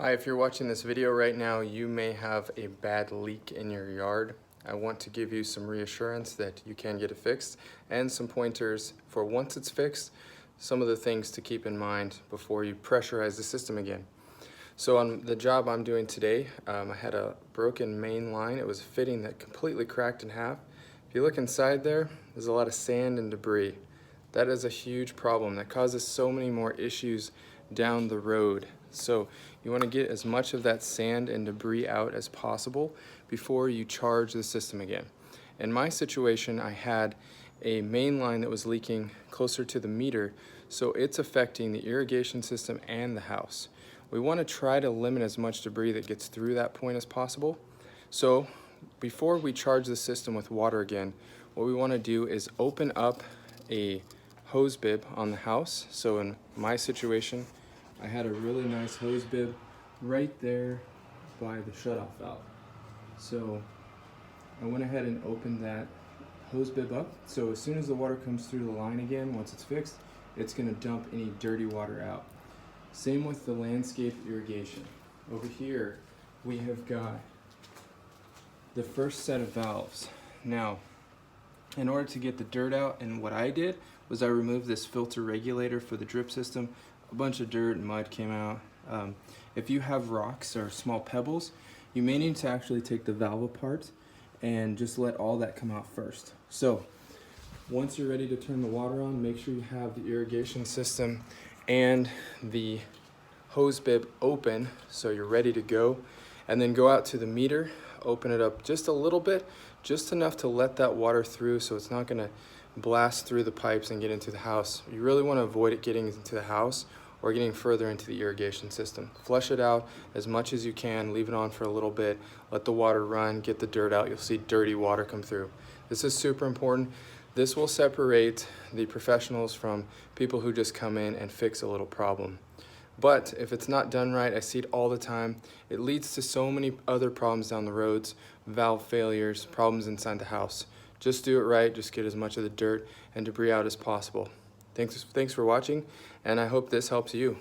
Hi, if you're watching this video right now, you may have a bad leak in your yard. I want to give you some reassurance that you can get it fixed and some pointers for once it's fixed, some of the things to keep in mind before you pressurize the system again. So on the job I'm doing today, I had a broken main line. It was a fitting that completely cracked in half. If you look inside there, there's a lot of sand and debris. That is a huge problem that causes so many more issues down the road. So you want to get as much of that sand and debris out as possible before you charge the system again. In my situation, I had a main line that was leaking closer to the meter, so it's affecting the irrigation system and the house. We want to try to limit as much debris that gets through that point as possible. So before we charge the system with water again, what we want to do is open up a hose bib on the house. So in my situation, I had a really nice hose bib right there by the shutoff valve. So I went ahead and opened that hose bib up. So as soon as the water comes through the line again, once it's fixed, it's going to dump any dirty water out. Same with the landscape irrigation. Over here, we have got the first set of valves. Now, in order to get the dirt out, and what I did was I removed this filter regulator for the drip system. A bunch of dirt and mud came out. If you have rocks or small pebbles, you may need to actually take the valve apart and just let all that come out first. So once you're ready to turn the water on, make sure you have the irrigation system and the hose bib open so you're ready to go, and then go out to the meter, open it up just a little bit, just enough to let that water through so it's not going to blast through the pipes and get into the house. You really want to avoid it getting into the house or getting further into the irrigation system. Flush it out as much as you can, leave it on for a little bit, let the water run, get the dirt out. You'll see dirty water come through. This is super important. This will separate the professionals from people who just come in and fix a little problem. But if it's not done right, I see it all the time, it leads to so many other problems down the roads, valve failures, problems inside the house. Just do it right, just get as much of the dirt and debris out as possible. Thanks for watching, and I hope this helps you.